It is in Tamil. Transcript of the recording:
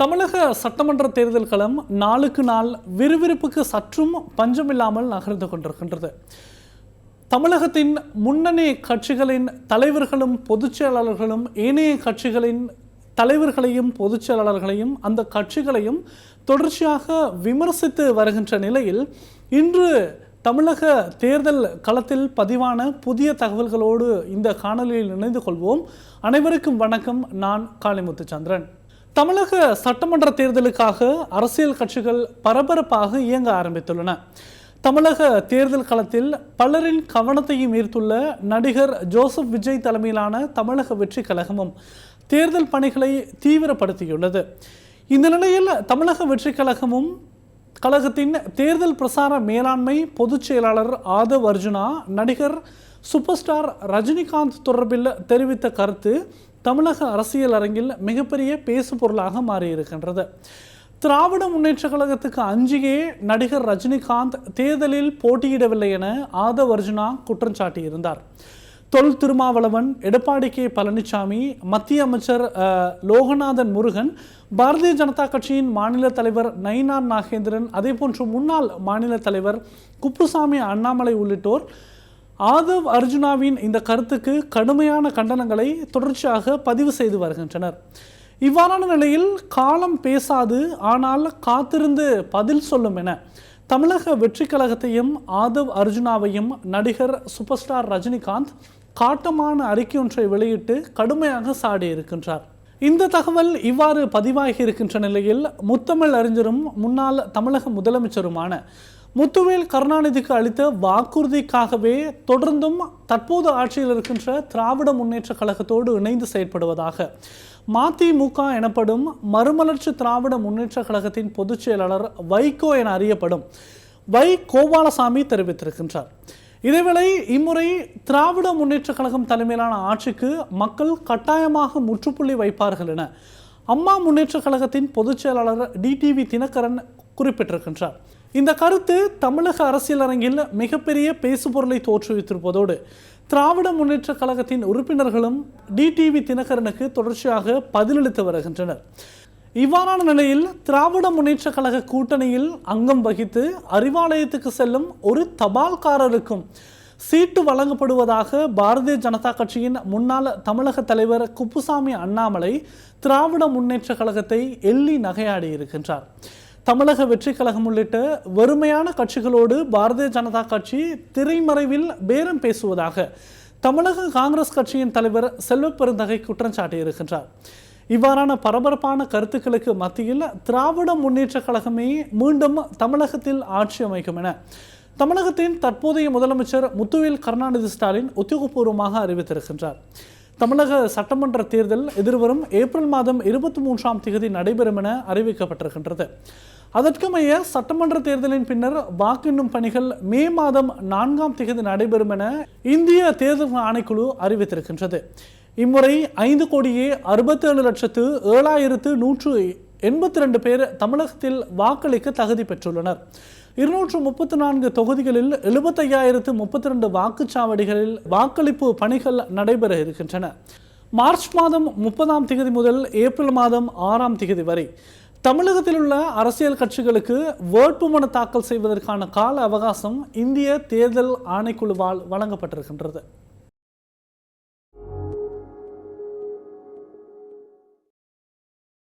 தமிழக சட்டமன்ற தேர்தல் களம் நாளுக்கு நாள் விறுவிறுப்புக்கு சற்றும் பஞ்சமில்லாமல் நகர்ந்து கொண்டிருக்கின்றது. தமிழகத்தின் முன்னணி கட்சிகளின் தலைவர்களும் பொதுச் செயலாளர்களும் ஏனைய கட்சிகளின் தலைவர்களையும் பொதுச் செயலாளர்களையும் அந்த கட்சிகளையும் தொடர்ச்சியாக விமர்சித்து வருகின்ற நிலையில் இன்று தமிழக தேர்தல் களத்தில் பதிவான புதிய தகவல்களோடு இந்த காணொலியில் இணைந்து கொள்வோம். அனைவருக்கும் வணக்கம். நான் காளிமுத்துச்சந்திரன். தமிழக சட்டமன்ற தேர்தலுக்காக அரசியல் கட்சிகள் பரபரப்பாக இயங்க ஆரம்பித்துள்ளன. தமிழக தேர்தல் களத்தில் பலரின் கவனத்தையும் ஈர்த்துள்ள நடிகர் ஜோசப் விஜய் தலைமையிலான தமிழக வெற்றி கழகமும் தேர்தல் பணிகளை தீவிரப்படுத்தியுள்ளது. இந்த நிலையில் தமிழக வெற்றி கழகத்தின் தேர்தல் பிரசார மேலாண்மை பொதுச் செயலாளர் ஆதவ் அர்ஜுனா நடிகர் சூப்பர் ஸ்டார் ரஜினிகாந்த் தொடர்பில் தெரிவித்த கருத்து தமிழக அரசியல் அரங்கில் மிகப்பெரிய பேசு பொருளாக மாறியிருக்கின்றது. திராவிட முன்னேற்ற கழகத்துக்கு அஞ்சியே நடிகர் ரஜினிகாந்த் தேர்தலில் போட்டியிடவில்லை என ஆதவ் அர்ஜுனா குற்றம் சாட்டியிருந்தார். தொல் திருமாவளவன், எடப்பாடி கே பழனிசாமி, மத்திய அமைச்சர் லோகநாதன் முருகன், பாரதிய ஜனதா கட்சியின் மாநில தலைவர் நயினார் நாகேந்திரன், அதேபோன்று முன்னாள் மாநில தலைவர் குப்புசாமி அண்ணாமலை உள்ளிட்டோர் ஆதவ் அர்ஜுனாவின் இந்த கருத்துக்கு கடுமையான கண்டனங்களை தொடர்ச்சியாக பதிவு செய்து வருகின்றனர். இவ்வாறான நிலையில் காலம் பேசாது ஆனால் காத்திருந்து பதில் சொல்லும் என தமிழக வெற்றி கழகத்தையும் ஆதவ் அர்ஜுனாவையும் நடிகர் சூப்பர் ஸ்டார் ரஜினிகாந்த் காட்டமான அறிக்கை ஒன்றை வெளியிட்டு கடுமையாக சாடியிருக்கின்றார். இந்த தகவல் இவ்வாறு பதிவாகி இருக்கின்ற நிலையில் முத்தமிழ் அறிஞரும் முன்னாள் தமிழக முதலமைச்சருமான முத்துவேல் கருணாநிதிக்கு அளித்த வாக்குறுதிக்காகவே தொடர்ந்தும் தற்போது ஆட்சியில் இருக்கின்ற திராவிட முன்னேற்ற கழகத்தோடு இணைந்து செயற்படுவதாக மதிமுக எனப்படும் மறுமலர்ச்சி திராவிட முன்னேற்ற கழகத்தின் பொதுச் செயலாளர் வைகோ என அறியப்படும் வை கோபாலசாமி தெரிவித்திருக்கின்றார். இதேவேளை இம்முறை திராவிட முன்னேற்ற கழகம் தலைமையிலான ஆட்சிக்கு மக்கள் கட்டாயமாக முற்றுப்புள்ளி வைப்பார்கள் என அம்மா முன்னேற்ற கழகத்தின் பொதுச் செயலாளர் டிடிவி தினகரன் குறிப்பிட்டிருக்கின்றார். இந்த கருத்து தமிழக அரசியல் அரங்கில் மிகப்பெரிய பேசுபொருளை தோற்றுவித்திருப்பதோடு திராவிட முன்னேற்ற கழகத்தின் உறுப்பினர்களும் டிடிவி தினகரனுக்கு தொடர்ச்சியாக பதிலளித்து வருகின்றனர். இவ்வாறான நிலையில் திராவிட முன்னேற்ற கழக கூட்டணியில் அங்கம் வகித்து அறிவாலயத்துக்கு செல்லும் ஒரு தபால்காரருக்கும் சீட்டு வழங்கப்படுவதாக பாரதிய ஜனதா கட்சியின் முன்னாள் தமிழக தலைவர் குப்புசாமி அண்ணாமலை திராவிட முன்னேற்ற கழகத்தை எள்ளி நகையாடி இருக்கின்றார். தமிழக வெற்றி கழகம் உள்ளிட்ட வறுமையான கட்சிகளோடு பாரதிய ஜனதா கட்சி திரைமறைவில் பேரம் பேசுவதாக தமிழக காங்கிரஸ் கட்சியின் தலைவர் செல்வ பெருந்தகை குற்றம் சாட்டியிருக்கின்றார். இவ்வாறான பரபரப்பான கருத்துக்களுக்கு மத்தியில் திராவிட முன்னேற்ற கழகமே மீண்டும் தமிழகத்தில் ஆட்சி அமைக்கும் என தமிழகத்தின் தற்போதைய முதலமைச்சர் முத்துவேல் கருணாநிதி ஸ்டாலின் உத்தியோகபூர்வமாக அறிவித்திருக்கின்றார். தமிழக சட்டமன்ற தேர்தல் எதிர்வரும் ஏப்ரல் மாதம் 23ஆம் தேதி நடைபெறும் என அறிவிக்கப்பட்டிருக்கின்றது. அதற்குமைய சட்டமன்ற தேர்தலின் பின்னர் வாக்கெண்ணும் பணிகள் மே மாதம் 4ஆம் தேதி நடைபெறும் என இந்திய தேர்தல் ஆணைக்குழு அறிவித்திருக்கின்றது. இம்முறை 5,67,7182 பேர் தமிழகத்தில் வாக்களிக்க தகுதி பெற்றுள்ளனர். 234 தொகுதிகளில் 75,032 வாக்குச்சாவடிகளில் வாக்களிப்பு பணிகள் நடைபெற இருக்கின்றன. மார்ச் மாதம் 30ஆம் தேதி முதல் ஏப்ரல் மாதம் 6ஆம் தேதி வரை தமிழகத்தில் உள்ள அரசியல் கட்சிகளுக்கு வேட்புமனு தாக்கல் செய்வதற்கான கால அவகாசம் இந்திய தேர்தல் ஆணைக்குழுவால் வழங்கப்பட்டிருக்கின்றது.